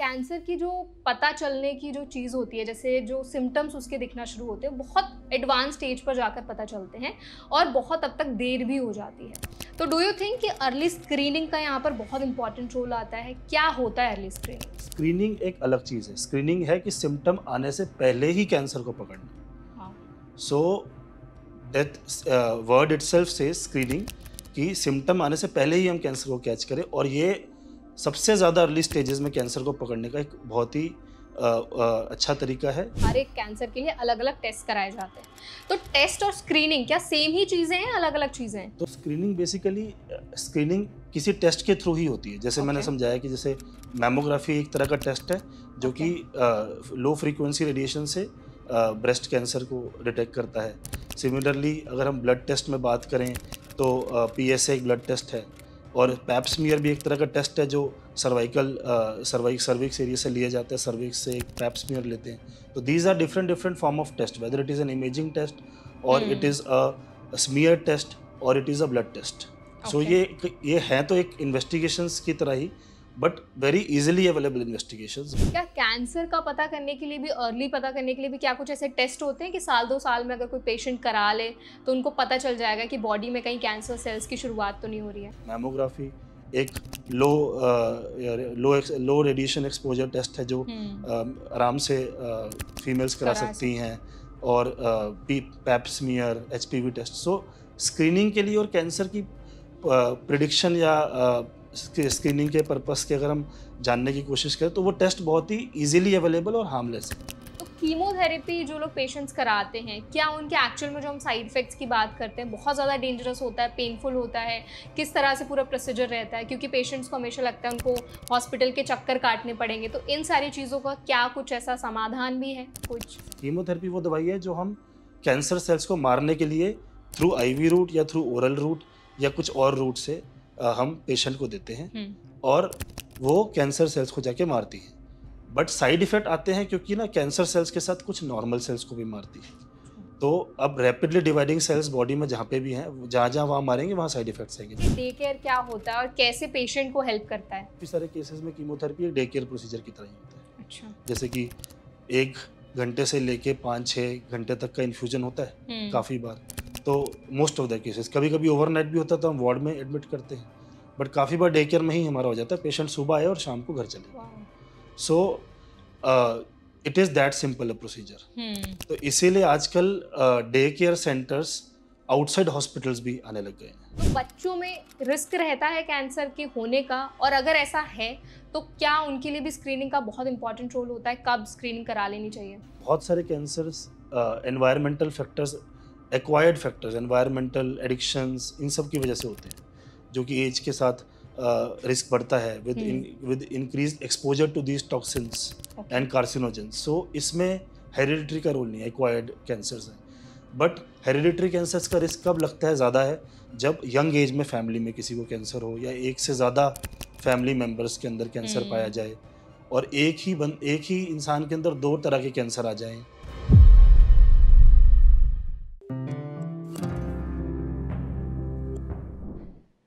Cancer की जो पता चलने की जो चीज़ होती है, जैसे जो सिम्टम्स उसके दिखना शुरू होते हैं, बहुत एडवांस स्टेज पर जाकर पता चलते हैं और बहुत अब तक देर भी हो जाती है। तो डू यू थिंक कि अर्ली स्क्रीनिंग का यहाँ पर बहुत इंपॉर्टेंट रोल आता है? क्या होता है अर्ली स्क्रीनिंग? स्क्रीनिंग एक अलग चीज़ है। स्क्रीनिंग है कि सिम्पटम आने से पहले ही कैंसर को पकड़ना। हाँ। सो दैट वर्ड इटसेल्फ से स्क्रीनिंग कि सिम्पटम आने से पहले ही हम कैंसर को कैच करें, और ये सबसे ज़्यादा अर्ली स्टेजेस में कैंसर को पकड़ने का एक बहुत ही अच्छा तरीका है। हर एक कैंसर के लिए अलग अलग टेस्ट कराए जाते हैं, तो टेस्ट और स्क्रीनिंग क्या सेम ही चीज़ें हैं, अलग अलग चीज़ें हैं? तो स्क्रीनिंग बेसिकली स्क्रीनिंग किसी टेस्ट के थ्रू ही होती है। जैसे मैंने ओके। समझाया कि जैसे मैमोग्राफी एक तरह का टेस्ट है जो ओके। कि लो फ्रीक्वेंसी रेडिएशन से ब्रेस्ट कैंसर को डिटेक्ट करता है। सिमिलरली अगर हम ब्लड टेस्ट में बात करें तो पीएसए एक ब्लड टेस्ट है, और पैप स्मीयर भी एक तरह का टेस्ट है जो सर्विक्स एरिया से लिए जाते हैं। सर्विक्स से एक पैप स्मीयर लेते हैं। तो these are different different form of test, whether it is an imaging test और it is a smear test और it is a blood test. So okay. ये है तो एक इन्वेस्टिगेशंस की तरह ही, but very easily available investigations. क्या कैंसर का पता करने के लिए भी, अर्ली पता करने के लिए भी क्या कुछ ऐसे टेस्ट होते हैं कि साल 2 साल में अगर कोई पेशेंट करा ले तो उनको पता चल जाएगा कि बॉडी में कहीं कैंसर सेल्स की शुरुआत तो नहीं हो रही है? मैमोग्राफी एक लो लो रेडिएशन एक्सपोजर टेस्ट है जो आराम से फीमेल्स करा करा सकती हैं, और पैप स्मीयर, एचपीवी टेस्ट। सो स्क्रीनिंग के लिए और कैंसर की प्रिडिक्शन या स्क्रीनिंग के पर्पस के अगर हम जानने की कोशिश करें तो वो टेस्ट बहुत ही इजीली अवेलेबल और हार्मलेस है। तो कीमोथेरेपी जो लोग पेशेंट्स कराते हैं, क्या उनके एक्चुअल में जो हम साइड इफेक्ट्स की बात करते हैं बहुत ज़्यादा डेंजरस होता है, पेनफुल होता है? किस तरह से पूरा प्रोसीजर रहता है? क्योंकि पेशेंट्स को हमेशा लगता है उनको हॉस्पिटल के चक्कर काटने पड़ेंगे, तो इन सारी चीज़ों का क्या कुछ ऐसा समाधान भी है कुछ? कीमोथेरेपी वो दवाई है जो हम कैंसर सेल्स को मारने के लिए थ्रू आईवी रूट या थ्रू ओरल रूट या कुछ और रूट से हम पेशेंट को देते हैं, और वो कैंसर सेल्स को जाके मारती है। बट साइड इफेक्ट आते हैं क्योंकि ना कैंसर सेल्स के साथ कुछ नॉर्मल सेल्स को भी मारती है। तो अब रैपिडली डिवाइडिंग सेल्स बॉडी में जहाँ पे भी हैं, जहाँ जहाँ वहाँ मारेंगे वहाँ साइड इफेक्ट्स आएंगे। डे केयर क्या होता है और कैसे पेशेंट को हेल्प करता है? काफ़ी सारे केसेस में कीमोथेरेपी एक डे केयर प्रोसीजर की तरह ही होता है। अच्छा। जैसे कि 1 घंटे से लेके 5-6 घंटे तक का इन्फ्यूजन होता है काफ़ी बार। तो मोस्ट ऑफ द केसेस, कभी-कभी ओवरनाइट भी होता है तो हम वार्ड में एडमिट करते हैं। बट काफ़ी बार डे केयर में ही हमारा हो जाता है, पेशेंट सुबह आए और शाम को घर चले। वाह। So it is that simple a procedure. तो इसीलिए आजकल day care centres outside hospitals भी आने लग गए हैं। तो बच्चों में रिस्क रहता है कैंसर के होने का, और अगर ऐसा है तो क्या उनके लिए भी स्क्रीनिंग का बहुत इंपॉर्टेंट रोल होता है? कब स्क्रीनिंग करा लेनी चाहिए? बहुत सारे cancers environmental factors, acquired factors, environmental addictions, इन सब की वजह से होते हैं, जो कि एज के साथ रिस्क बढ़ता है with increased exposure to these toxins and carcinogens. So इसमें हेरिडिटरी का रोल नहीं है, एक्वायर्ड कैंसर्स हैं। बट हेरिडिटरी कैंसर्स का रिस्क कब लगता है ज़्यादा है, जब यंग एज में फैमिली में किसी को कैंसर हो, या एक से ज़्यादा फैमिली मेम्बर्स के अंदर कैंसर पाया जाए, और एक ही इंसान के अंदर 2 तरह के कैंसर आ जाएं।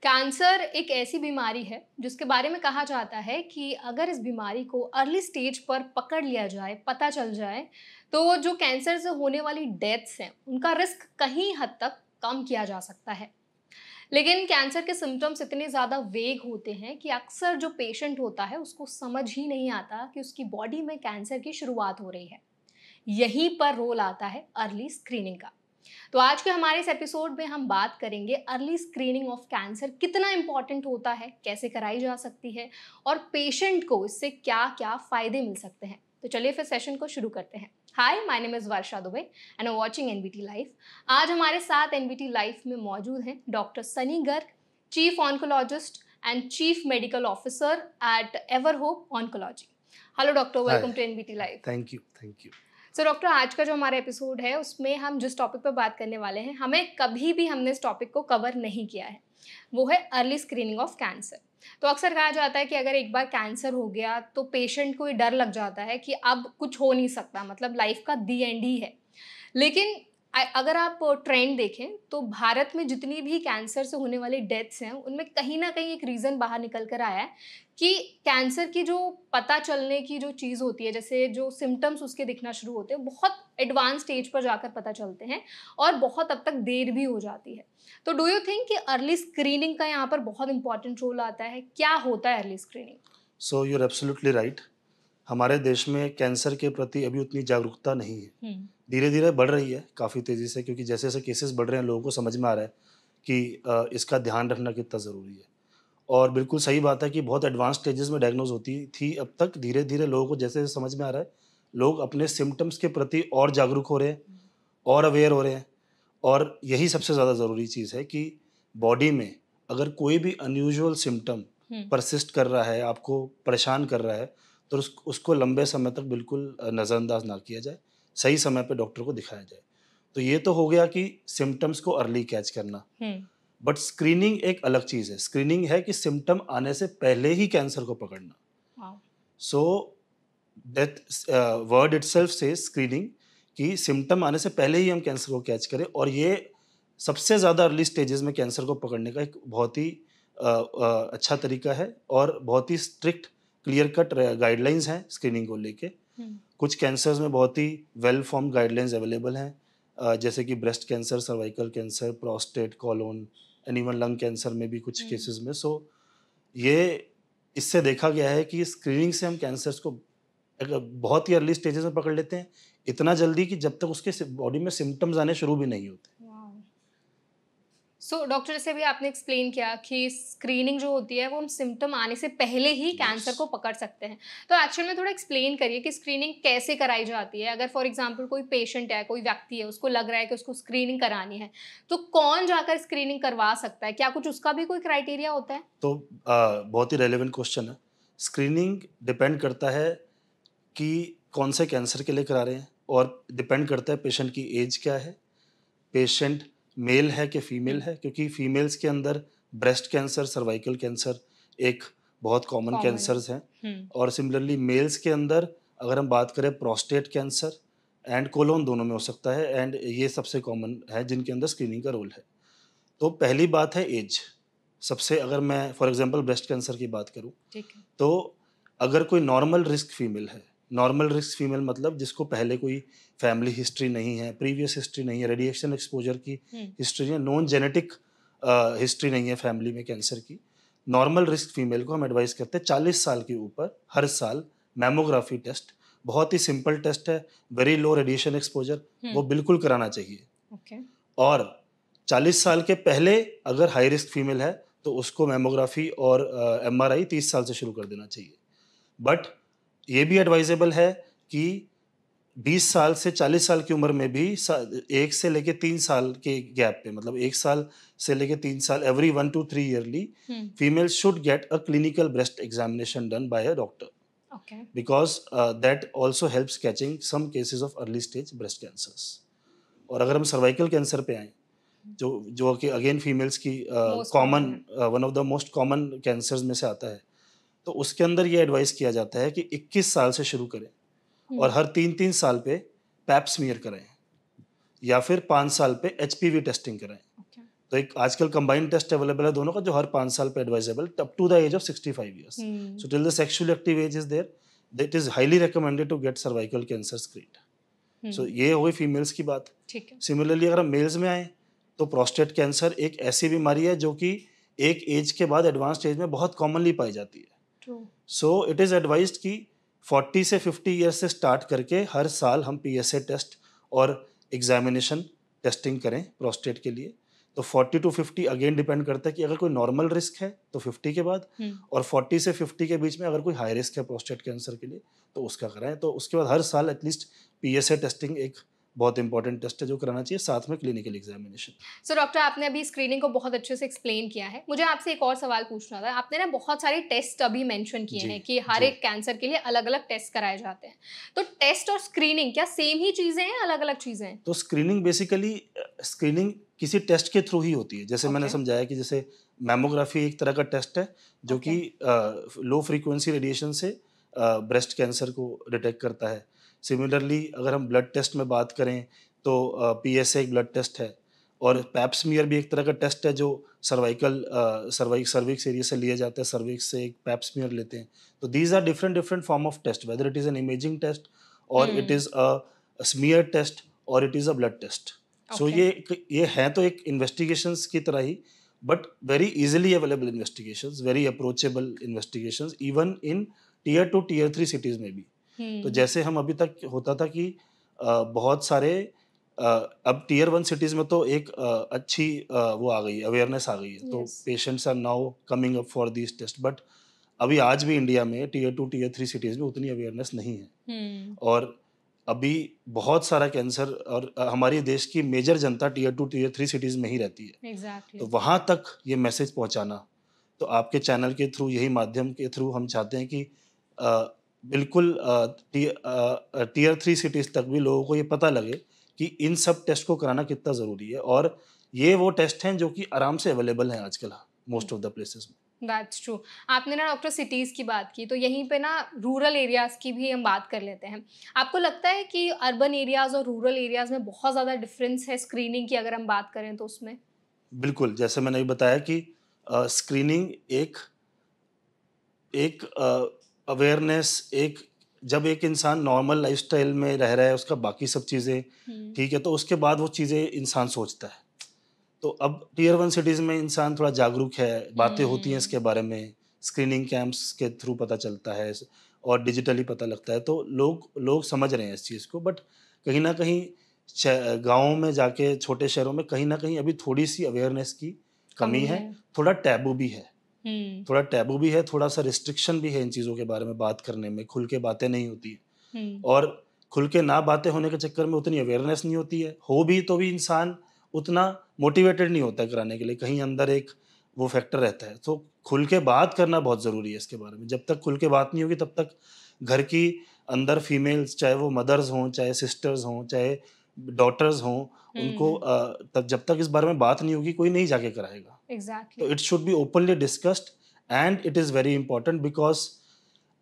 कैंसर एक ऐसी बीमारी है जिसके बारे में कहा जाता है कि अगर इस बीमारी को अर्ली स्टेज पर पकड़ लिया जाए, पता चल जाए, तो जो कैंसर से होने वाली डेथ्स हैं उनका रिस्क कहीं हद तक कम किया जा सकता है। लेकिन कैंसर के सिम्टम्स इतने ज़्यादा वेग होते हैं कि अक्सर जो पेशेंट होता है उसको समझ ही नहीं आता कि उसकी बॉडी में कैंसर की शुरुआत हो रही है। यहीं पर रोल आता है अर्ली स्क्रीनिंग का। तो आज के हमारे इस एपिसोड में हम बात करेंगे अर्ली स्क्रीनिंग ऑफ कैंसर कितना इंपॉर्टेंट होता है, कैसे कराई जा सकती है, और पेशेंट को इससे क्या क्या फायदे मिल सकते हैं। तो चलिए फिर सेशन को शुरू करते हैं। Hi, my name is Varsha Dubey and I watching NBT live. आज हमारे साथ एनबीटी लाइव में मौजूद हैं doctor Sunny Garg, chief oncologist and chief medical officer at Ever Hope Oncology. Hello doctor, welcome to NBT live. Thank you. So doctor, आज का जो हमारा एपिसोड है उसमें हम जिस टॉपिक पर बात करने वाले हैं, हमें कभी भी हमने इस टॉपिक को कवर नहीं किया है, वो है अर्ली स्क्रीनिंग ऑफ कैंसर। तो अक्सर कहा जाता है कि अगर एक बार कैंसर हो गया तो पेशेंट को ये डर लग जाता है कि अब कुछ हो नहीं सकता, मतलब लाइफ का दी एंड ही है। लेकिन अगर आप ट्रेंड देखें तो भारत में जितनी भी कैंसर से होने वाली डेथ्स हैं उनमें कहीं ना कहीं एक रीज़न बाहर निकल कर आया है कि कैंसर की जो पता चलने की जो चीज़ होती है, जैसे जो सिम्पटम्स उसके दिखना शुरू होते हैं, बहुत एडवांस स्टेज पर जाकर पता चलते हैं और बहुत अब तक देर भी हो जाती है। तो डू यू थिंक कि अर्ली स्क्रीनिंग का यहाँ पर बहुत इम्पोर्टेंट रोल आता है? क्या होता है early screening? So you are absolutely right. हमारे देश में कैंसर के प्रति अभी उतनी जागरूकता नहीं है। हुँ, धीरे-धीरे बढ़ रही है काफ़ी तेज़ी से, क्योंकि जैसे-जैसे केसेस बढ़ रहे हैं लोगों को समझ में आ रहा है कि इसका ध्यान रखना कितना ज़रूरी है। और बिल्कुल सही बात है कि बहुत एडवांस स्टेजेस में डायग्नोज़ होती थी, अब तक धीरे-धीरे लोगों को जैसे समझ में आ रहा है, लोग अपने सिम्पटम्स के प्रति और जागरूक हो रहे हैं और अवेयर हो रहे हैं। और यही सबसे ज़्यादा ज़रूरी चीज़ है कि बॉडी में अगर कोई भी अनयूजुअल सिम्पटम हुँ, परसिस्ट कर रहा है, आपको परेशान कर रहा है, तो उसको लंबे समय तक बिल्कुल नज़रअंदाज ना किया जाए, सही समय पे डॉक्टर को दिखाया जाए। तो ये तो हो गया कि सिम्पटम्स को अर्ली कैच करना। हुँ, बट स्क्रीनिंग एक अलग चीज़ है। स्क्रीनिंग है कि सिम्पटम आने से पहले ही कैंसर को पकड़ना। Wow! So that word itself says screening, कि सिम्पटम आने से पहले ही हम कैंसर को कैच करें, और ये सबसे ज़्यादा अर्ली स्टेजेस में कैंसर को पकड़ने का एक बहुत ही अच्छा तरीका है, और बहुत ही स्ट्रिक्ट क्लियर कट गाइडलाइंस हैं स्क्रीनिंग को लेके। हुँ, कुछ कैंसर्स में बहुत ही वेल फॉर्म्ड गाइडलाइंस अवेलेबल हैं, जैसे कि breast cancer, cervical cancer, prostate, colon and even lung cancer में भी कुछ हुँ। केसेस में। सो ये इससे देखा गया है कि स्क्रीनिंग से हम कैंसर्स को अगर बहुत ही अर्ली स्टेजेस में पकड़ लेते हैं, इतना जल्दी कि जब तक उसके बॉडी में सिम्टम्स आने शुरू भी नहीं होते। वाओ! सो डॉक्टर, जैसे अभी आपने एक्सप्लेन किया कि स्क्रीनिंग जो होती है वो हम सिम्पटम आने से पहले ही यस। कैंसर को पकड़ सकते हैं। तो एक्चुअल में थोड़ा एक्सप्लेन करिए कि स्क्रीनिंग कैसे कराई जाती है? अगर फॉर एग्ज़ाम्पल कोई पेशेंट है, कोई व्यक्ति है, उसको लग रहा है कि उसको स्क्रीनिंग करानी है, तो कौन जाकर स्क्रीनिंग करवा सकता है? क्या कुछ उसका भी कोई क्राइटेरिया होता है? तो बहुत ही रेलेवेंट क्वेश्चन है। स्क्रीनिंग डिपेंड करता है कि कौन से कैंसर के लिए करा रहे हैं, और डिपेंड करता है पेशेंट की एज क्या है, पेशेंट मेल है कि फीमेल हुँ, है, क्योंकि फीमेल्स के अंदर ब्रेस्ट कैंसर, सर्वाइकल कैंसर एक बहुत कॉमन कॉमन है। कैंसर्स हैं। हुँ, और सिमिलरली मेल्स के अंदर अगर हम बात करें, प्रोस्टेट कैंसर एंड कोलोन दोनों में हो सकता है, एंड ये सबसे कॉमन है जिनके अंदर स्क्रीनिंग का रोल है। तो पहली बात है एज। सबसे अगर मैं फॉर एग्जांपल ब्रेस्ट कैंसर की बात करूं, ठीक है। तो अगर कोई नॉर्मल रिस्क फीमेल है, नॉर्मल रिस्क फीमेल मतलब जिसको पहले कोई फैमिली हिस्ट्री नहीं है, प्रीवियस हिस्ट्री नहीं है, रेडिएशन एक्सपोजर की हुँ, हिस्ट्री है, नॉन जेनेटिक हिस्ट्री नहीं है फैमिली में कैंसर की, नॉर्मल रिस्क फीमेल को हम एडवाइस करते हैं 40 साल के ऊपर हर साल मैमोग्राफी टेस्ट, बहुत ही सिंपल टेस्ट है, वेरी लो रेडिएशन एक्सपोजर, हुँ, वो बिल्कुल कराना चाहिए। ओके। और 40 साल के पहले अगर हाई रिस्क फीमेल है, तो उसको मैमोग्राफी और एमआरआई 30 साल से शुरू कर देना चाहिए। बट ये भी एडवाइजेबल है कि 20 साल से 40 साल की उम्र में भी 1 से लेके 3 साल के गैप पे, मतलब 1 साल से लेके 3 साल every 1 to 3 yearly hmm, female should get a clinical breast examination done by a doctor, okay. Because that also helps catching some cases of early stage breast cancers. और अगर हम सर्वाइकल कैंसर पे आएँ, जो जो कि अगेन फीमेल्स की most common common है। One of the most common cancers में से आता है, तो उसके अंदर ये एडवाइस किया जाता है कि 21 साल से शुरू करें, और हुँ, हर 3-3 साल पे पैप स्मीयर कराएँ, या फिर 5 साल पे एचपीवी टेस्टिंग कराएँ। ओके। तो एक आजकल कंबाइंड टेस्ट अवेलेबल है दोनों का, जो हर 5 साल पे advisable up to the age of 65 years. हुँ, so till the sexually active age is there, that is highly recommended to get cervical cancer screened. So हुँ, ये हो गई फीमेल्स की बात। ठीक है। सिमिलरली अगर हम मेल्स में आएँ, तो प्रोस्टेट कैंसर एक ऐसी बीमारी है जो कि एक एज के बाद एडवांस स्टेज में बहुत कॉमनली पाई जाती है। True. So it is advised कि 40 से 50 ईयर्स से स्टार्ट करके हर साल हम पीएसए टेस्ट और एग्जामिनेशन टेस्टिंग करें प्रोस्टेट के लिए। तो 40 टू 50 अगेन डिपेंड करता है कि अगर कोई नॉर्मल रिस्क है तो 50 के बाद, हुँ। और 40 से 50 के बीच में अगर कोई हाई रिस्क है प्रोस्टेट कैंसर के लिए, तो उसका कराएं। तो उसके बाद हर साल एटलीस्ट पीएसए टेस्टिंग एक बहुत इंपॉर्टेंट टेस्ट है जो कराना चाहिए, साथ में क्लिनिकल एग्जामिनेशन। सो डॉक्टर, आपने अभी स्क्रीनिंग को बहुत अच्छे से एक्सप्लेन किया है। मुझे आपसे एक और सवाल पूछना था। आपने ना बहुत सारे टेस्ट अभी मेंशन किए जी, हैं कि हर जी। एक कैंसर के लिए अलग-अलग टेस्ट कराए जाते हैं। तो टेस्ट और स्क्रीनिंग क्या सेम ही चीज़ें हैं, अलग-अलग चीज़ें हैं? तो स्क्रीनिंग बेसिकली स्क्रीनिंग किसी टेस्ट के थ्रू ही होती है। जैसे मैंने ओके, समझाया कि जैसे मैमोग्राफी एक तरह का टेस्ट है जो ओके। कि लो फ्रीक्वेंसी रेडिएशन से ब्रेस्ट कैंसर को डिटेक्ट करता है। सिमिलरली अगर हम ब्लड टेस्ट में बात करें, तो पीएसए एक ब्लड टेस्ट है, और पैप्समियर भी एक तरह का टेस्ट है जो सर्विक्स एरिया से लिए जाते हैं, सर्विक्स से एक पैप्समियर लेते हैं। तो these are different different form of test, whether it is an imaging test और it is a smear test और it is a blood test. So okay. ये है तो एक इन्वेस्टिगेशंस की तरह ही, but very easily available investigations, very approachable investigations, even in tier 2 tier 3 cities में भी। तो जैसे हम अभी तक होता था कि बहुत सारे अब टियर 1 सिटीज़ में तो एक अच्छी वो आ गई, अवेयरनेस आ गई है, तो yes. Patients are now coming up for this test. But अभी आज भी इंडिया में टियर 2 टियर 3 सिटीज़ में उतनी अवेयरनेस नहीं है। और अभी बहुत सारा कैंसर, और हमारे देश की मेजर जनता टियर 2 टियर 3 सिटीज़ में ही रहती है। तो एग्जैक्टली। वहाँ तक ये मैसेज पहुँचाना, तो आपके चैनल के थ्रू, यही माध्यम के थ्रू हम चाहते हैं कि बिल्कुल टियर 3 सिटीज़ तक भी लोगों को ये पता लगे कि इन सब टेस्ट को कराना कितना ज़रूरी है। और ये वो टेस्ट हैं जो कि आराम से अवेलेबल हैं आजकल मोस्ट ऑफ द प्लेसेस में। That's true. आपने ना डॉक्टर सिटीज़ की बात की, तो यहीं पे ना रूरल एरियाज़ की भी हम बात कर लेते हैं। आपको लगता है कि अर्बन एरियाज़ और रूरल एरियाज़ में बहुत ज़्यादा डिफरेंस है स्क्रीनिंग की अगर हम बात करें तो उसमें? बिल्कुल, जैसे मैंने अभी बताया कि स्क्रीनिंग एक एक अवेयरनेस, एक जब एक इंसान नॉर्मल लाइफ़स्टाइल में रह रहा है, उसका बाकी सब चीज़ें हुँ। ठीक है, तो उसके बाद वो चीज़ें इंसान सोचता है। तो अब टियर 1 सिटीज़ में इंसान थोड़ा जागरूक है, बातें होती हैं हुँ। इसके बारे में, स्क्रीनिंग कैंप्स के थ्रू पता चलता है और डिजिटली पता लगता है, तो लोग लोग समझ रहे हैं इस चीज़ को। बट कहीं न कहीं गाँव में जाके, छोटे शहरों में कहीं न कहीं अभी थोड़ी-सी अवेयरनेस की कमी कमी है, है। थोड़ा टैबू भी है। हुँ। थोड़ा टैबू भी है, थोड़ा-सा रिस्ट्रिक्शन भी है इन चीज़ों के बारे में बात करने में, खुल के बातें नहीं होती हैं। हुँ। और खुल के ना बातें होने के चक्कर में उतनी अवेयरनेस नहीं होती है। हो भी तो भी इंसान उतना मोटिवेटेड नहीं होता है कराने के लिए, कहीं अंदर एक वो फैक्टर रहता है। तो खुल के बात करना बहुत ज़रूरी है इसके बारे में। जब तक खुल के बात नहीं होगी तब तक घर की अंदर फीमेल्स, चाहे वो मदर्स हों, चाहे सिस्टर्स हों, चाहे डॉटर्स हों, उनको हुँ। तब जब तक इस बारे में बात नहीं होगी, कोई नहीं जाके कराएगा। तो exactly. It should be openly discussed and it is very important, because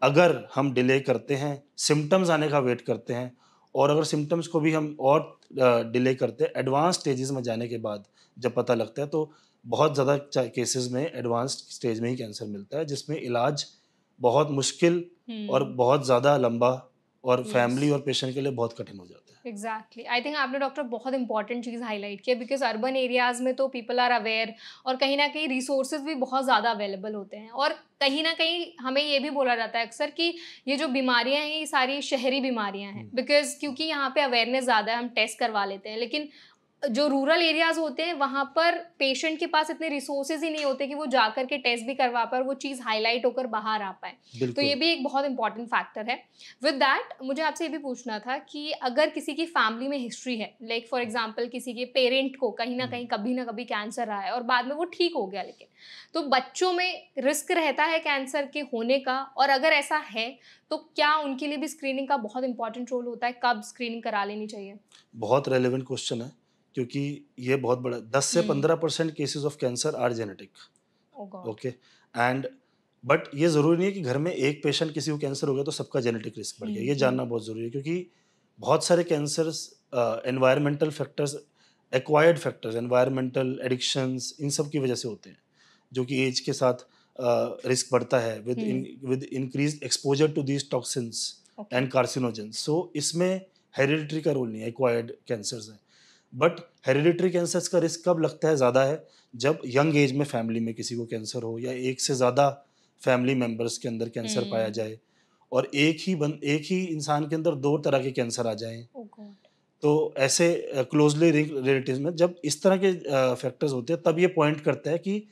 अगर हम डिले करते हैं, सिम्पटम्स आने का वेट करते हैं, और अगर सिम्पटम्स को भी हम और डिले करते हैं, एडवांस स्टेजेस में जाने के बाद जब पता लगता है, तो बहुत ज़्यादा केसेस में एडवांस स्टेज में ही कैंसर मिलता है, जिसमें इलाज बहुत मुश्किल और हुँ। बहुत ज़्यादा लंबा और यस। फैमिली और पेशेंट के लिए बहुत कठिन हो जाता है। एग्जैक्टली। आई थिंक आपने डॉक्टर बहुत इंपॉर्टेंट चीज़ हाईलाइट की है, बिकॉज अर्बन एरियाज़ में तो पीपल आर अवेयर और कहीं ना कहीं रिसोर्सेज भी बहुत ज़्यादा अवेलेबल होते हैं, और कहीं ना कहीं हमें ये भी बोला जाता है अक्सर कि ये जो बीमारियां हैं ये सारी शहरी बीमारियां हैं, हुँ, बिकॉज क्योंकि यहाँ पे अवेयरनेस ज़्यादा है, हम टेस्ट करवा लेते हैं। लेकिन जो रूरल एरियाज होते हैं वहाँ पर पेशेंट के पास इतने रिसोर्सेज ही नहीं होते कि वो जाकर के टेस्ट भी करवा पाए और वो चीज़ हाईलाइट होकर बाहर आ पाए। तो ये बिल्कुल। भी एक बहुत इंपॉर्टेंट फैक्टर है। विद दैट मुझे आपसे ये भी पूछना था कि अगर किसी की फैमिली में हिस्ट्री है, लाइक फॉर एग्जांपल किसी के पेरेंट को कहीं हुँ। ना कभी कैंसर रहा है और बाद में वो ठीक हो गया, लेकिन तो बच्चों में रिस्क रहता है कैंसर के होने का, और अगर ऐसा है तो क्या उनके लिए भी स्क्रीनिंग का बहुत इंपॉर्टेंट रोल होता है? कब स्क्रीनिंग करा लेनी चाहिए? बहुत रेलेवेंट क्वेश्चन है, क्योंकि ये बहुत बड़ा 10 से hmm. 15% cases of cancer are genetic. Oh god. Okay. And but ये ज़रूरी नहीं है कि घर में एक पेशेंट किसी को कैंसर हो गया तो सबका जेनेटिक रिस्क बढ़ गया। ये हम्म। जानना बहुत ज़रूरी है, क्योंकि बहुत सारे cancers environmental factors, acquired factors, environmental addictions, इन सब की वजह से होते हैं, जो कि एज के साथ रिस्क बढ़ता है हम्म। With increase exposure to these toxins okay. And carcinogens. So इसमें हेरिडिटरी का रोल नहीं है, एक्वायर्ड कैंसर्स हैं। बट हेरिडिटरी कैंसर्स का रिस्क कब लगता है ज़्यादा है, जब यंग एज में फैमिली में किसी को कैंसर हो, या एक से ज़्यादा फैमिली मेंबर्स के अंदर कैंसर पाया हम्म। जाए, और एक ही इंसान के अंदर दो तरह के कैंसर आ जाएं। ओ गॉड। तो ऐसे क्लोजली रिलेटिव्स में जब इस तरह के फैक्टर्स होते हैं, तब ये पॉइंट करता है कि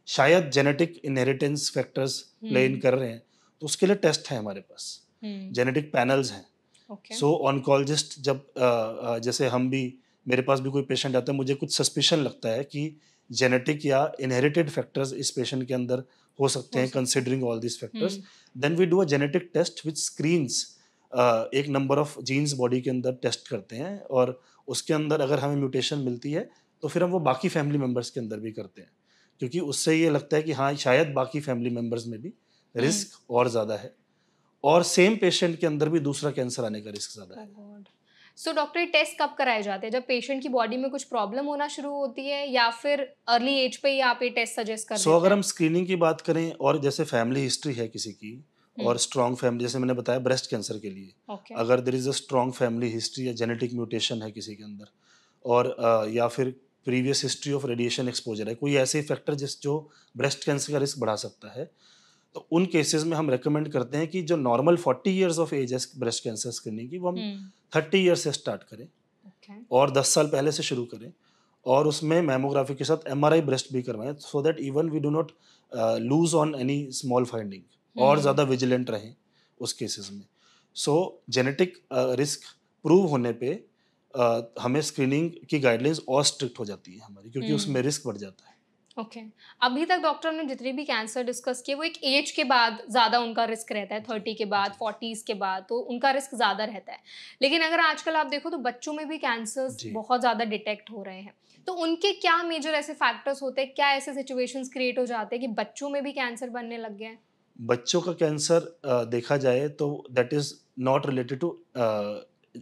शायद genetic inheritance factors play in हम्म। कर रहे हैं। तो उसके लिए टेस्ट है हमारे पास, हम्म। जेनेटिक पैनल्स हैं। ओके। सो ऑन्कोलॉजिस्ट जब जैसे हम भी, मेरे पास भी कोई पेशेंट आता है, मुझे कुछ सस्पिशन लगता है कि जेनेटिक या इनहेरिटेड फैक्टर्स इस पेशेंट के अंदर हो सकते हो हैं, सकता है। Considering all this factors, hmm. Then we do a genetic test which screens एक नंबर ऑफ जीन्स बॉडी के अंदर टेस्ट करते हैं, और उसके अंदर अगर हमें म्यूटेशन मिलती है तो फिर हम वो बाकी फैमिली मेम्बर्स के अंदर भी करते हैं, क्योंकि उससे ये लगता है कि हाँ, शायद बाकी फैमिली मेम्बर्स में भी हम्म। रिस्क और ज़्यादा है, और सेम पेशेंट के अंदर भी दूसरा कैंसर आने का रिस्क ज़्यादा ओह है। गॉड! सो डॉक्टर टेस्ट कब कराए जाते हैं, जब पेशेंट की बॉडी में कुछ प्रॉब्लम होना शुरू होती है या फिर अर्ली एज पे ही आप ये टेस्ट सजेस्ट कर सो देते अगर हैं? हम स्क्रीनिंग की बात करें और जैसे फैमिली हिस्ट्री है किसी की और स्ट्रॉन्ग फैमिली, जैसे मैंने बताया ब्रेस्ट कैंसर के लिए, ओके। अगर there is a strong family history या जेनेटिक म्यूटेशन है किसी के अंदर और या फिर previous history of radiation exposure है, कोई ऐसे फैक्टर जिस जो ब्रेस्ट कैंसर का रिस्क बढ़ा सकता है, तो उन केसेस में हम रेकमेंड करते हैं कि जो नॉर्मल 40 इयर्स ऑफ एज है ब्रेस्ट कैंसर स्क्रीनिंग की, वो हम 30 ईयर्स से स्टार्ट करें ओके। और 10 साल पहले से शुरू करें और उसमें मैमोग्राफी के साथ एमआरआई ब्रेस्ट भी करवाएं, so that even we do not lose on any small finding और ज़्यादा विजिलेंट रहें उस केसेस में। सो जेनेटिक रिस्क प्रूव होने पे हमें स्क्रीनिंग की गाइडलाइंस और स्ट्रिक्ट हो जाती है हमारी, क्योंकि उसमें रिस्क बढ़ जाता है। ओके। अभी तक डॉक्टर ने जितने भी कैंसर डिस्कस किए वो एक एज के बाद ज़्यादा उनका रिस्क रहता है, 30 के बाद, 40s के बाद, तो उनका रिस्क ज़्यादा रहता है। लेकिन अगर आजकल आप देखो तो बच्चों में भी कैंसर्स जी। बहुत ज़्यादा डिटेक्ट हो रहे हैं। तो उनके क्या मेजर ऐसे फैक्टर्स होते हैं, क्या ऐसे सिचुएशंस क्रिएट हो जाते हैं कि बच्चों में भी कैंसर बनने लग गए हैं? बच्चों का कैंसर देखा जाए तो that is not related to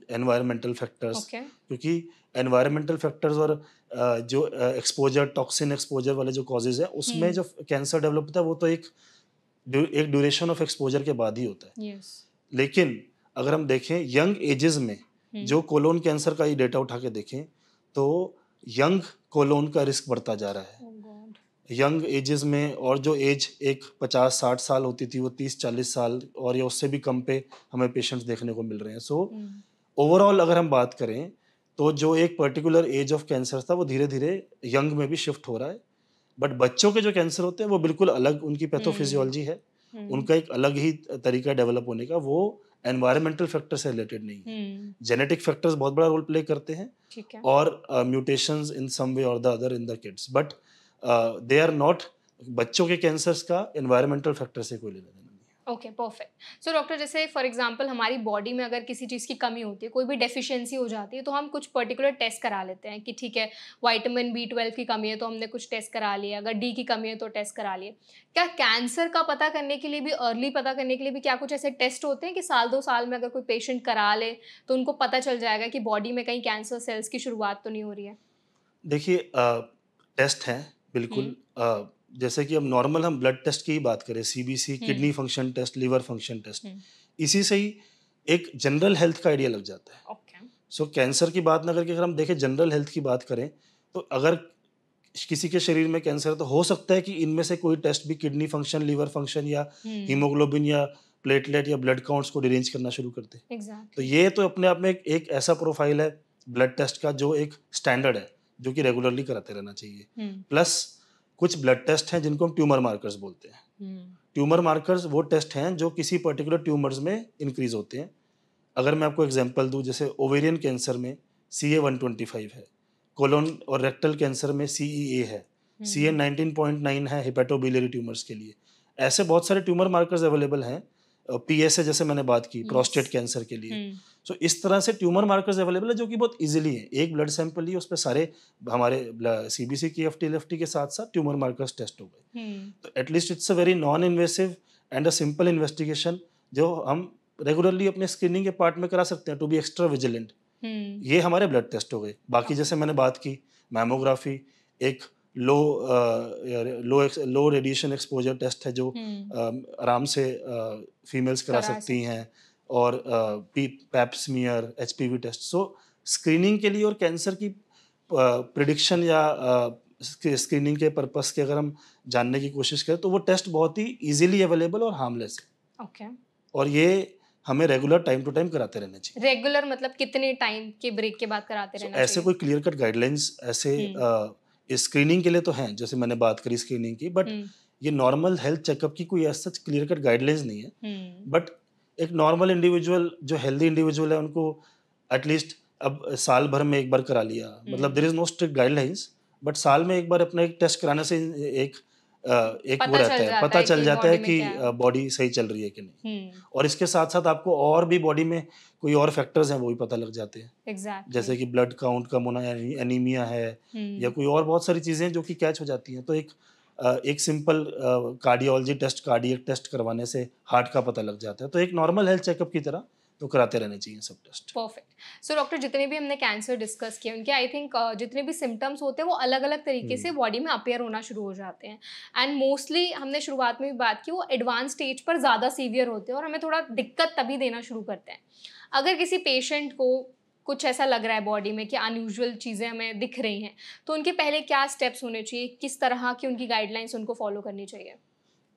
environmental factors, okay. क्योंकि एनवायरमेंटल फैक्टर्स और जो एक्सपोजर, टॉक्सिन एक्सपोजर वाले जो कॉजेज हैं, उसमें जो कैंसर डेवलप होता है वो तो एक ड्यूरेशन ऑफ एक्सपोजर के बाद ही होता है। यस। लेकिन अगर हम देखें यंग एजेस में, जो कोलोन कैंसर का ही डेटा उठा के देखें, तो यंग कोलोन का रिस्क बढ़ता जा रहा है ओह गॉड। यंग एजेस में, और जो एज एक 50-60 साल होती थी वो 30-40 साल और या उससे भी कम पे हमें पेशेंट्स देखने को मिल रहे हैं। सो ओवरऑल अगर हम बात करें तो जो एक पर्टिकुलर एज ऑफ कैंसर था वो धीरे धीरे यंग में भी शिफ्ट हो रहा है, बट बच्चों के जो कैंसर होते हैं वो बिल्कुल अलग उनकी पैथोफिजियोलॉजी है, उनका एक अलग ही तरीका डेवलप होने का, वो एनवायरमेंटल फैक्टर से रिलेटेड नहीं है। जेनेटिक फैक्टर्स बहुत बड़ा रोल प्ले करते हैं ठीक है। और म्यूटेशंस इन सम वे और the other in the kids, but they are not, बच्चों के कैंसर्स का एनवायरमेंटल फैक्टर से कोई लेना देना नहीं है। Okay, perfect. सो डॉक्टर, जैसे फॉर एग्जांपल हमारी बॉडी में अगर किसी चीज़ की कमी होती है, कोई भी डेफिशिएंसी हो जाती है, तो हम कुछ पर्टिकुलर टेस्ट करा लेते हैं कि ठीक है, विटामिन B12 की कमी है तो हमने कुछ टेस्ट करा लिया, अगर डी की कमी है तो टेस्ट करा लिए। क्या कैंसर का पता करने के लिए भी, अर्ली पता करने के लिए भी क्या कुछ ऐसे टेस्ट होते हैं कि साल 2 साल में अगर कोई पेशेंट करा ले तो उनको पता चल जाएगा कि बॉडी में कहीं कैंसर सेल्स की शुरुआत तो नहीं हो रही है? देखिए टेस्ट हैं बिल्कुल, जैसे कि अब नॉर्मल हम ब्लड टेस्ट की ही बात करें, CBC, kidney function test, liver function test, इसी से ही एक जनरल हेल्थ का आइडिया लग जाता है। ओके। सो कैंसर की बात ना करके अगर हम देखें जनरल हेल्थ की बात करें, तो अगर किसी के शरीर में कैंसर है तो हो सकता है कि इनमें से कोई टेस्ट भी किडनी फंक्शन, लिवर फंक्शन या हीमोग्लोबिन या प्लेटलेट या ब्लड काउंट्स को डिरेंज करना शुरू कर दे। तो एग्जैक्टली। ये तो अपने आप में एक ऐसा प्रोफाइल है ब्लड टेस्ट का जो एक स्टैंडर्ड है, जो कि रेगुलरली कराते रहना चाहिए। प्लस कुछ ब्लड टेस्ट हैं जिनको हम ट्यूमर मार्कर्स बोलते हैं। ट्यूमर मार्कर्स वो टेस्ट हैं जो किसी पर्टिकुलर ट्यूमर्स में इंक्रीज होते हैं। अगर मैं आपको एग्जांपल दूं, जैसे ओवेरियन कैंसर में CA-125 है, कोलोन और रेक्टल कैंसर में CEA है, CA-19.9 है हेपेटोबिलियरी ट्यूमर्स के लिए। ऐसे बहुत सारे ट्यूमर मार्कर्स अवेलेबल हैं। PSA जैसे मैंने बात की प्रोस्टेट कैंसर के लिए। सो इस तरह से ट्यूमर मार्कर्स अवेलेबल है जो कि बहुत इजीली है, एक ब्लड सैंपल ही उस पर सारे हमारे CBC की FT के साथ साथ ट्यूमर मार्कर्स टेस्ट हो गए। तो at least it's a very non invasive and a simple investigation जो हम रेगुलरली अपने स्क्रीनिंग के पार्ट में करा सकते हैं टू बी एक्स्ट्रा विजिलेंट। ये हमारे ब्लड टेस्ट हो गए। बाकी जैसे मैंने बात की मैमोग्राफी एक लो रेडिएशन एक्सपोजर टेस्ट है जो आराम से फीमेल्स करा सकती हैं, और पैप स्मीयर, HPV टेस्ट। सो स्क्रीनिंग के लिए और कैंसर की प्रिडिक्शन या स्क्रीनिंग के पर्पस के अगर हम जानने की कोशिश करें तो वो टेस्ट बहुत ही इजीली अवेलेबल और हार्मलेस है। ओके। और ये हमें रेगुलर टाइम टू टाइम कराते रहना चाहिए। रेगुलर मतलब कितने टाइम के ब्रेक के बाद कराते रहना ऐसे चाहिए? कोई क्लियर कट गाइडलाइंस ऐसे स्क्रीनिंग के लिए तो हैं, जैसे मैंने बात करी स्क्रीनिंग की, बट ये नॉर्मल हेल्थ चेकअप की कोई ऐसा क्लियर कट गाइडलाइंस नहीं है। बट एक नॉर्मल इंडिविजुअल जो हेल्दी इंडिविजुअल है उनको एटलीस्ट अब साल भर में एक बार करा लिया, मतलब there is no strict guidelines, but साल में एक बार अपना एक टेस्ट कराने से एक वो रहता है, पता चल जाता है कि बॉडी सही चल रही है कि नहीं। और इसके साथ साथ आपको और भी बॉडी में कोई और फैक्टर्स हैं वो भी पता लग जाते हैं। Exactly. जैसे कि ब्लड काउंट कम होना, एनीमिया है, या कोई और बहुत सारी चीज़ें जो कि कैच हो जाती हैं। तो एक simple cardiology test, cardiac test करवाने से हार्ट का पता लग जाता है। तो एक नॉर्मल हेल्थ चेकअप की तरह तो कराते रहने चाहिए सब टेस्ट। परफेक्ट। सो डॉक्टर, जितने भी हमने कैंसर डिस्कस किए उनके आई थिंक जितने भी सिम्टम्स होते हैं वो अलग अलग तरीके से बॉडी में अपेयर होना शुरू हो जाते हैं, एंड मोस्टली हमने शुरुआत में भी बात की वो एडवांस स्टेज पर ज़्यादा सीवियर होते हैं और हमें थोड़ा दिक्कत तभी देना शुरू करते हैं। अगर किसी पेशेंट को कुछ ऐसा लग रहा है बॉडी में कि अनयूजुअल चीज़ें हमें दिख रही हैं, तो उनके पहले क्या स्टेप्स होने चाहिए, किस तरह की उनकी गाइडलाइंस उनको फॉलो करनी चाहिए?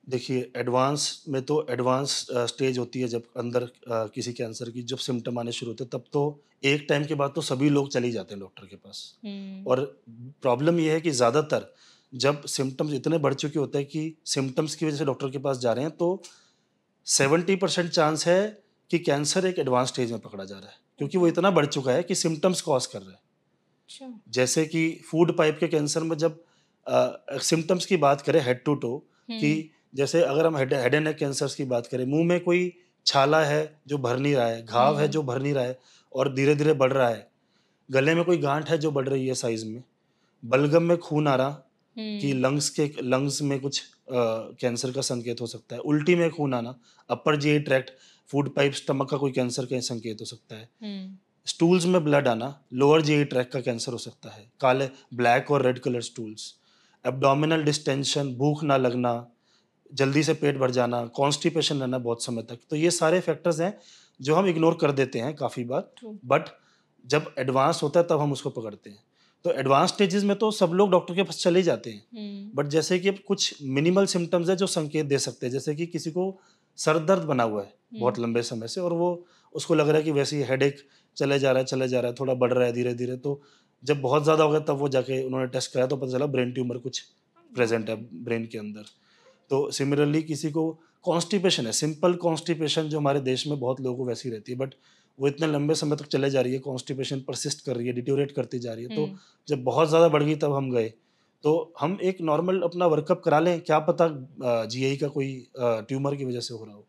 देखिए, एडवांस में तो एडवांस स्टेज होती है जब अंदर किसी कैंसर की जब सिम्टम आने शुरू होते हैं, तब तो एक टाइम के बाद तो सभी लोग चले ही जाते हैं डॉक्टर के पास। और प्रॉब्लम ये है कि ज़्यादातर जब सिम्टम्स इतने बढ़ चुके होते हैं कि सिम्टम्स की वजह से डॉक्टर के पास जा रहे हैं, तो 70% चांस है कि कैंसर एक एडवांस स्टेज में पकड़ा जा रहा है, क्योंकि वो इतना बढ़ चुका है कि सिम्टम्स कॉज कर रहा है। अच्छा। जैसे कि फूड पाइप के कैंसर में जब सिम्टम्स की बात करें हेड टू टो, कि जैसे अगर हम हेड एंड नेक कैंसर्स की बात करें, मुंह में कोई छाला है जो भर नहीं रहा है, घाव है जो भर नहीं रहा है और धीरे धीरे बढ़ रहा है, गले में कोई गांठ है जो बढ़ रही है साइज में, बलगम में खून आ रहा कि लंग्स में कुछ कैंसर का संकेत हो सकता है, उल्टी में खून आना, upper GI tract, food pipe, stomach का कोई कैंसर का संकेत हो सकता है, स्टूल्स में ब्लड आना, लोअर जीआई ट्रैक्ट का कैंसर हो सकता है, काले ब्लैक और red colour stools, abdominal distension, भूख ना लगना, जल्दी से पेट भर जाना, कॉन्स्टिपेशन रहना बहुत समय तक। तो ये सारे फैक्टर्स हैं जो हम इग्नोर कर देते हैं काफ़ी बार, बट जब एडवांस होता है तब हम उसको पकड़ते हैं। तो एडवांस स्टेजेस में तो सब लोग डॉक्टर के पास चले जाते हैं, बट जैसे कि अब कुछ मिनिमल सिम्टम्स है जो संकेत दे सकते हैं, जैसे कि किसी को सर दर्द बना हुआ है बहुत लंबे समय से और वो उसको लग रहा है कि वैसे ही हेडेक चले जा रहा है, थोड़ा बढ़ रहा है धीरे धीरे, तो जब बहुत ज़्यादा हो गया तब वो जाके उन्होंने टेस्ट कराया तो पता चला ब्रेन ट्यूमर कुछ प्रेजेंट है ब्रेन के अंदर। तो सिमिलरली किसी को कॉन्स्टिपेशन है, सिंपल कॉन्स्टिपेशन जो हमारे देश में बहुत लोगों को वैसी रहती है, बट वो इतने लंबे समय तक चले जा रही है, कॉन्स्टिपेशन परसिस्ट कर रही है, डिटोरेट करती जा रही है, तो जब बहुत ज़्यादा बढ़ गई तब हम गए। तो हम एक नॉर्मल अपना वर्कअप करा लें, क्या पता जीआई का कोई ट्यूमर की वजह से हो रहा हो।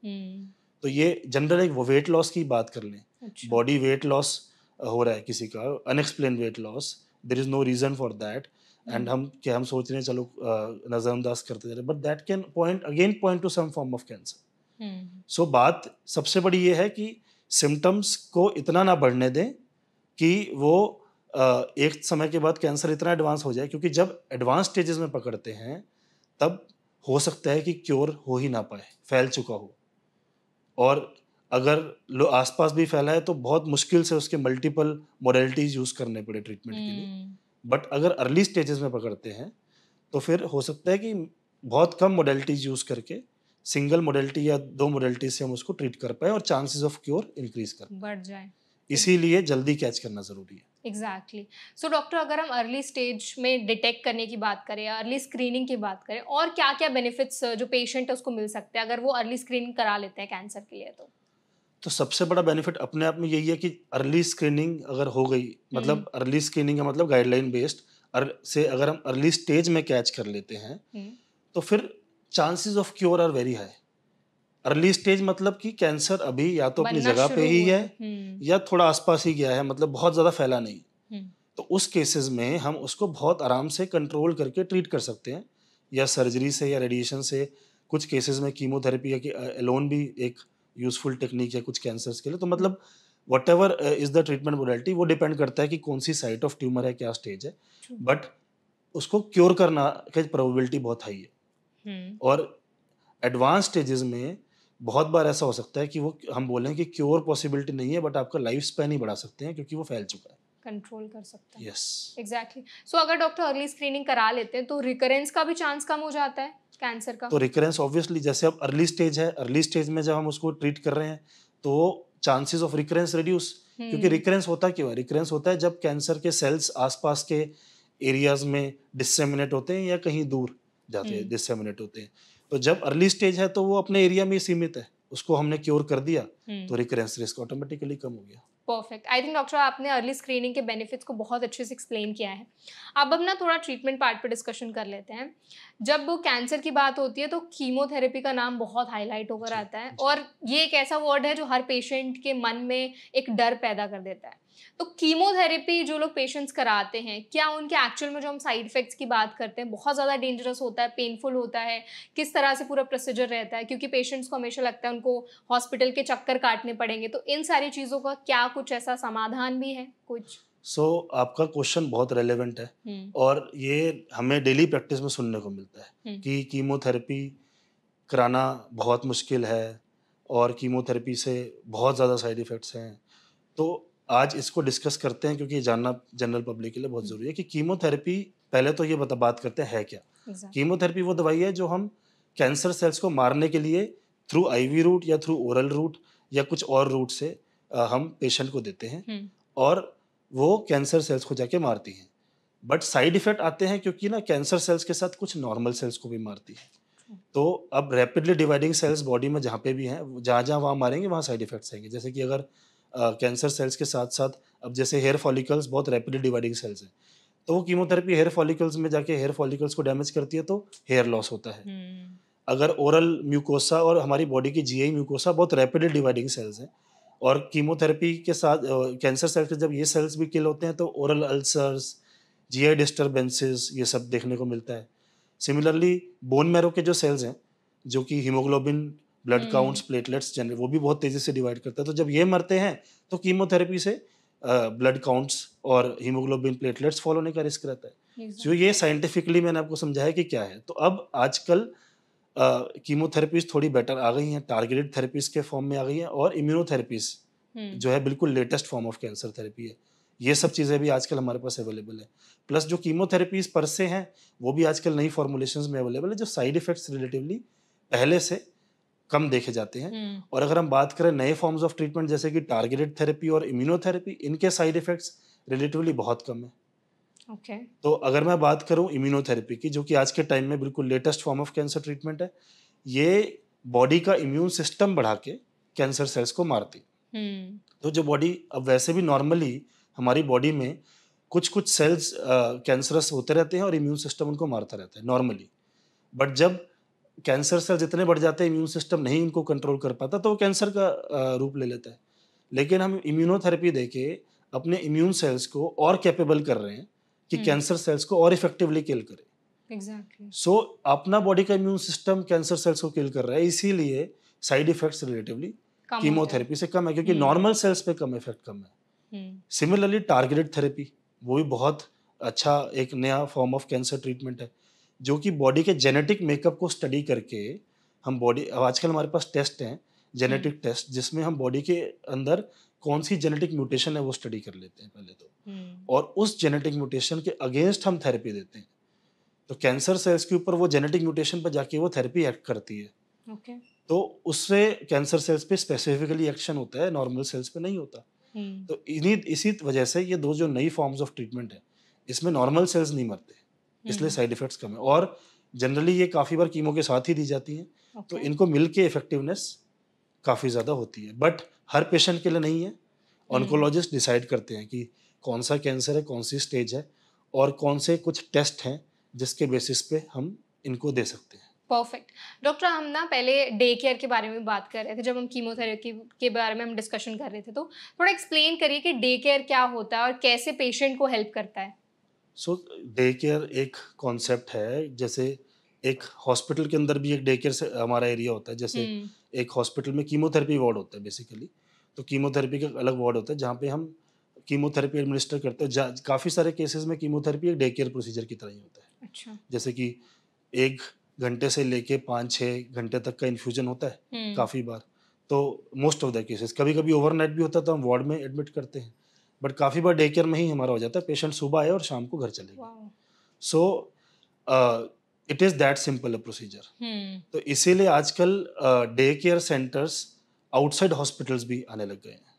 तो ये जनरल एक वेट लॉस की बात कर लें, बॉडी वेट लॉस हो रहा है किसी का, unexplained weight loss, there is no reason for that, and हम सोच रहे हैं चलो नजरअंदाज करते जा रहे हैं, but that can point to some form of cancer. So बात सबसे बड़ी ये है कि सिम्टम्स को इतना ना बढ़ने दें कि वो एक समय के बाद कैंसर इतना एडवांस हो जाए, क्योंकि जब एडवांस स्टेजेस में पकड़ते हैं तब हो सकता है कि क्योर हो ही ना पाए, फैल चुका हो, और अगर आसपास भी फैला है तो बहुत मुश्किल से उसके मल्टीपल मोडेलिटीज यूज करने पड़े ट्रीटमेंट के लिए। बट अगर अर्ली स्टेजेस में पकड़ते हैं तो फिर हो सकता है कि बहुत कम मोडेलिटीज यूज करके सिंगल मोडेलिटी या 2 मोडेलिटी से हम उसको ट्रीट कर पाए और चांसेस ऑफ क्योर इंक्रीज कर बढ़ जाए। इसीलिए जल्दी कैच करना जरूरी है। एग्जैक्टली। सो डॉक्टर, अगर हम अर्ली स्टेज में डिटेक्ट करने की बात करें या अर्ली स्क्रीनिंग की बात करें, और क्या क्या बेनिफिट्स जो पेशेंट है उसको मिल सकते हैं अगर वो अर्ली स्क्रीनिंग करा लेते हैं कैंसर के लिए? तो सबसे बड़ा बेनिफिट अपने आप में यही है कि अर्ली स्क्रीनिंग अगर हो गई, मतलब अर्ली स्क्रीनिंग का मतलब गाइडलाइन बेस्ड से अगर हम अर्ली स्टेज में कैच कर लेते हैं तो फिर chances of cure are very high. Early stage मतलब कि कैंसर अभी या तो अपनी जगह पे ही है या थोड़ा आसपास ही गया है, मतलब बहुत ज़्यादा फैला नहीं, तो उस केसेस में हम उसको बहुत आराम से कंट्रोल करके ट्रीट कर सकते हैं, या सर्जरी से या रेडिएशन से, कुछ केसेस में कीमोथेरेपी या कि एलोन भी एक यूजफुल टेक्निक है कुछ कैंसर्स के लिए। तो मतलब what ever is the treatment modality, वो डिपेंड करता है कि कौन सी साइट ऑफ ट्यूमर है, क्या स्टेज है, बट उसको क्योर करना की प्रोबेबिलिटी बहुत हाई है। और एडवांस स्टेजेस में बहुत बार ऐसा हो सकता है कि वो हम बोलें कि क्योर पॉसिबिलिटी नहीं है, बट आपका लाइफ स्पैन ही बढ़ा सकते हैं क्योंकि वो फैल चुका है, कंट्रोल कर सकते हैं। Yes, exactly. सो अगर डॉक्टर अर्ली स्क्रीनिंग करा लेते हैं तो रिकरेंस का भी चांस कम हो जाता है कैंसर का? तो रिकरेंस ऑब्वियसली, जैसे अब अर्ली स्टेज है, अर्ली स्टेज में जब हम उसको ट्रीट कर रहे हैं तो चांसेस ऑफ रिकरेंस रिड्यूस, क्योंकि रिकरेंस होता क्यों है? रिकरेंस होता है जब कैंसर के सेल्स आसपास के एरियाज में डिसेमिनेट होते हैं या कहीं दूर जाते हैं डिसेमिनेट होते हैं। तो जब अर्ली स्टेज है तो वो अपने एरिया में ही सीमित है, उसको हमने क्योर कर दिया तो रिकरेंस रिस्क ऑटोमेटिकली कम हो गया। परफेक्ट। आई थिंक डॉक्टर आपने अर्ली स्क्रीनिंग के बेनिफिट्स को बहुत अच्छे से एक्सप्लेन किया है। अब हम ना थोड़ा ट्रीटमेंट पार्ट पे डिस्कशन कर लेते हैं। जब कैंसर की बात होती है तो कीमोथेरेपी का नाम बहुत हाईलाइट होकर आता है, और ये एक ऐसा वर्ड है जो हर पेशेंट के मन में एक डर पैदा कर देता है। तो कीमोथेरेपी जो लोग पेशेंट्स कराते हैं, क्या उनके एक्चुअल में जो हम साइड इफेक्ट्स की बात करते हैं बहुत ज़्यादा डेंजरस होता है, पेनफुल होता है, किस तरह से पूरा प्रोसीजर रहता है? क्योंकि पेशेंट्स को हमेशा लगता है उनको हॉस्पिटल के चक्कर चक्कर काटने पड़ेंगे, तो इन सारी चीज़ों का क्या कुछ ऐसा समाधान भी है कुछ? आपका क्वेश्चन बहुत रेलेवेंट है और ये हमें डेली प्रैक्टिस में सुनने को मिलता है कि कीमोथेरेपी कराना बहुत मुश्किल है और कीमोथेरेपी से बहुत ज़्यादा साइड इफ़ेक्ट्स हैं। तो आज इसको डिस्कस करते हैं क्योंकि ये जानना जनरल पब्लिक के लिए बहुत ज़रूरी है कि कीमोथेरेपी, पहले तो ये बात करते हैं है क्या? कीमोथेरेपी वो दवाई है जो हम कैंसर सेल्स को मारने के लिए थ्रू आईवी रूट या थ्रू ओरल रूट या कुछ और रूट से हम पेशेंट को देते हैं और वो कैंसर सेल्स को जाके मारती हैं। बट साइड इफ़ेक्ट आते हैं क्योंकि ना कैंसर सेल्स के साथ कुछ नॉर्मल सेल्स को भी मारती है। तो अब रैपिडली डिवाइडिंग सेल्स बॉडी में जहाँ पे भी हैं, जहाँ वहाँ मारेंगे वहाँ साइड इफ़ेक्ट्स आएंगे। जैसे कि अगर कैंसर सेल्स के साथ-साथ अब जैसे हेयर फॉलिकल्स बहुत रैपिडली डिवाइडिंग सेल्स हैं, तो वो कीमोथेरेपी हेयर फॉलिकल्स में जाके हेयर फॉलिकल्स को डैमेज करती है तो हेयर लॉस होता है। अगर ओरल म्यूकोसा और हमारी बॉडी की जीआई म्यूकोसा बहुत रैपिडली डिवाइडिंग सेल्स हैं और कीमोथेरेपी के साथ कैंसर सेल्स के जब ये सेल्स भी किल होते हैं तो ओरल अल्सर्स, जीआई डिस्टर्बेंसेस ये सब देखने को मिलता है। सिमिलरली बोन मैरो के जो सेल्स हैं जो कि haemoglobin, blood counts, platelets generate वो भी बहुत तेज़ी से डिवाइड करता है। तो जब ये मरते हैं तो कीमोथेरेपी से ब्लड काउंट्स और हीमोग्लोबिन, प्लेटलेट्स फॉल होने का रिस्क रहता है। जो ये साइंटिफिकली मैंने आपको समझाया कि क्या है। तो अब आजकल कीमोथेरेपीज थोड़ी बेटर आ गई हैं, टारगेटेड थेरेपीज के फॉर्म में आ गई हैं और इम्यूनोथेरेपीज जो है बिल्कुल latest form of cancer therapy है। ये सब चीज़ें भी आजकल हमारे पास अवेलेबल है। प्लस जो कीमोथेरेपीज पर से हैं वो भी आजकल नई फॉर्मुलेशंस में अवेलेबल है जो साइड इफ़ेक्ट्स रिलेटिवली पहले से कम देखे जाते हैं। और अगर हम बात करें नए फॉर्म्स ऑफ ट्रीटमेंट जैसे कि टारगेटेड थेरेपी और इम्यूनोथेरेपी, इनके साइड इफ़ेक्ट्स रिलेटिवली बहुत कम है। तो अगर मैं बात करूं इम्यूनोथेरेपी की, जो कि आज के टाइम में बिल्कुल latest form of cancer treatment है, ये बॉडी का इम्यून सिस्टम बढ़ा के कैंसर सेल्स को मारती। तो जो बॉडी अब वैसे भी नॉर्मली हमारी बॉडी में कुछ कुछ सेल्स कैंसरस होते रहते हैं और इम्यून सिस्टम उनको मारता रहता है नॉर्मली। बट जब कैंसर सेल्स इतने बढ़ जाते हैं, इम्यून सिस्टम नहीं उनको कंट्रोल कर पाता तो वो कैंसर का रूप ले लेता है। लेकिन हम इम्यूनोथेरेपी देके अपने इम्यून सेल्स को और कैपेबल कर रहे हैं कि कैंसर सेल्स को और इफेक्टिवली किल करे। एग्जैक्टली। सो अपना बॉडी का इम्यून सिस्टम कैंसर सेल्स को किल कर रहा है, इसीलिए साइड इफेक्ट्स रिलेटिवली कीमोथेरेपी से कम है क्योंकि नॉर्मल सेल्स पे कम इफेक्ट कम है। सिमिलरली टारगेटेड थेरेपी वो भी बहुत अच्छा एक नया फॉर्म ऑफ कैंसर ट्रीटमेंट है जो कि बॉडी के जेनेटिक मेकअप को स्टडी करके हम बॉडी, आजकल हमारे पास टेस्ट हैं जेनेटिक टेस्ट जिसमें हम बॉडी के अंदर कौन सी जेनेटिक म्यूटेशन है वो स्टडी कर लेते हैं पहले तो, और उस जेनेटिक म्यूटेशन के अगेंस्ट हम थेरेपी देते हैं। तो कैंसर सेल्स के ऊपर वो जेनेटिक म्यूटेशन पर जाके वो थेरेपी एक्ट करती है। तो उससे कैंसर सेल्स पे स्पेसिफिकली एक्शन होता है, नॉर्मल सेल्स पे नहीं होता। तो इसी वजह से ये दो जो नई फॉर्म्स ऑफ ट्रीटमेंट है इसमें नॉर्मल सेल्स नहीं मरते, इसलिए साइड इफेक्ट्स कम है और जनरली ये काफ़ी बार कीमो के साथ ही दी जाती हैं। तो इनको मिल के इफेक्टिवनेस काफ़ी ज़्यादा होती है, बट हर पेशेंट के लिए नहीं है। ऑन्कोलॉजिस्ट डिसाइड करते हैं कि कौन सा कैंसर है, कौन सी स्टेज है और कौन से कुछ टेस्ट हैं जिसके बेसिस पे हम इनको दे सकते हैं। परफेक्ट। डॉक्टर, हम ना पहले डे केयर के बारे में बात कर रहे थे, जब हम कीमोथेरेपी के बारे में हम डिस्कशन कर रहे थे, तो थोड़ा एक्सप्लेन करिए कि डे केयर क्या होता है और कैसे पेशेंट को हेल्प करता है। डे केयर एक कॉन्सेप्ट है, जैसे एक हॉस्पिटल के अंदर भी एक डे केयर से हमारा एरिया होता है। जैसे एक हॉस्पिटल में कीमोथेरेपी वार्ड होता है बेसिकली, तो कीमोथेरेपी का अलग वार्ड होता है जहाँ पे हम कीमोथेरेपी एडमिनिस्टर करते हैं। काफ़ी सारे केसेस में कीमोथेरेपी एक डे केयर प्रोसीजर की तरह ही होता है। अच्छा। जैसे कि 1 घंटे से लेके 5-6 घंटे तक का इन्फ्यूजन होता है काफ़ी बार। तो मोस्ट ऑफ द केसेस, कभी कभी ओवरनाइट भी होता है तो हम वार्ड में एडमिट करते हैं, बट काफ़ी बार डे केयर में ही हमारा हो जाता है। पेशेंट सुबह आए और शाम को घर चले गए। So it is that simple a procedure. तो इसीलिए आजकल day care centres outside hospitals भी आने लग गए हैं,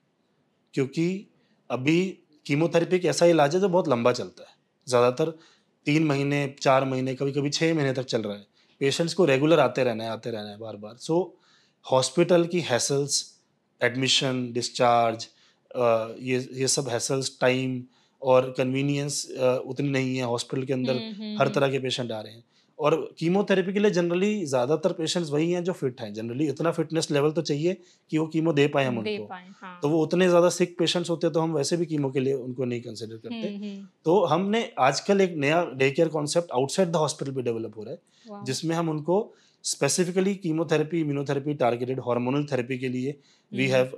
क्योंकि अभी कीमोथेरेपी एक ऐसा इलाज है जो बहुत लंबा चलता है, ज़्यादातर 3 महीने, 4 महीने, कभी कभी 6 महीने तक चल रहा है। पेशेंट्स को रेगुलर आते रहना है बार बार। सो हॉस्पिटल की हैसल्स, एडमिशन, डिस्चार्ज, ये सब हैसल्स, टाइम और कन्वीनियंस उतनी नहीं है। हॉस्पिटल के अंदर हर तरह के पेशेंट आ रहे हैं और कीमोथेरेपी के लिए जनरली ज़्यादातर पेशेंट्स वही हैं जो फिट हैं। जनरली इतना फिटनेस लेवल तो चाहिए कि वो कीमो दे पाए हम उनको। हाँ। तो वो उतने ज़्यादा सिक पेशेंट्स होते तो हम वैसे भी कीमो के लिए उनको नहीं कंसिडर करते। तो हमने आजकल एक नया day care concept outside the hospital भी डेवलप हो रहा है, जिसमें हम उनको specifically chemotherapy, immunotherapy, targeted hormonal therapy के लिए we have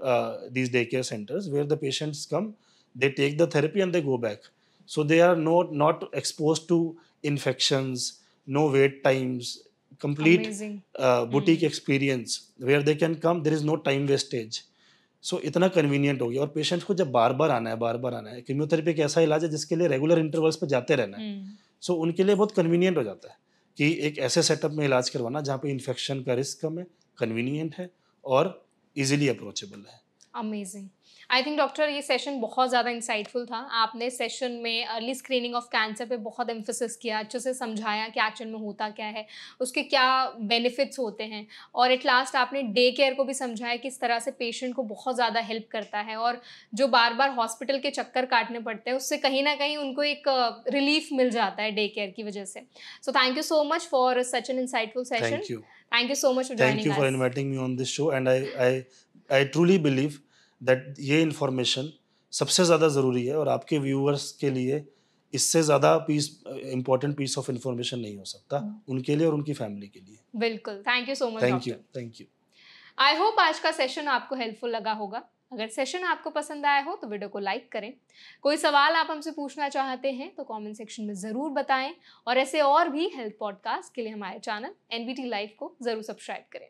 these daycare centers where the patients come, they take the therapy and they go back. So they are not exposed to infections, no wait times, complete amazing. boutique experience where they can come, there is no time wastage. सो इतना convenient हो गया, और patient को जब बार बार आना है, chemotherapy एक ऐसा इलाज है जिसके लिए रेगुलर इंटरवल्स पे जाते रहना है, सो उनके लिए बहुत कन्वीनियंट हो जाता है कि एक ऐसे सेटअप में इलाज करवाना जहाँ पे इन्फेक्शन का रिस्क कम है, कन्वीनियंट है और इजीली अप्रोचेबल है। अमेजिंग। आई थिंक डॉक्टर ये सेशन बहुत ज़्यादा इंसाइटफुल था। आपने सेशन में अर्ली स्क्रीनिंग ऑफ कैंसर पे बहुत एम्फोसिस किया, अच्छे से समझाया कि एक्चुअल में होता क्या है, उसके क्या बेनिफिट्स होते हैं, और एट लास्ट आपने डे केयर को भी समझाया किस तरह से पेशेंट को बहुत ज़्यादा हेल्प करता है, और जो बार बार हॉस्पिटल के चक्कर काटने पड़ते हैं उससे कहीं ना कहीं उनको एक रिलीफ मिल जाता है डे केयर की वजह से। So thank you so much for such an insightful session. Thank you, thank you so much for thank joining you for us. Inviting me on this show, and I truly believe that ये information सबसे ज़्यादा ज़रूरी है, और आपके viewers के लिए इससे ज़्यादा इम्पोर्टेंट पीस ऑफ इन्फॉर्मेशन नहीं हो सकता उनके लिए और उनकी फैमिली के लिए। बिल्कुल, thank you so much thank you, doctor. Thank you. I hope आज का सेशन आपको हेल्पफुल लगा होगा। अगर सेशन आपको पसंद आया हो तो वीडियो को लाइक करें। कोई सवाल आप हमसे पूछना चाहते हैं तो कमेंट सेक्शन में ज़रूर बताएं, और ऐसे और भी हेल्थ पॉडकास्ट के लिए हमारे चैनल NBT लाइव को ज़रूर सब्सक्राइब करें।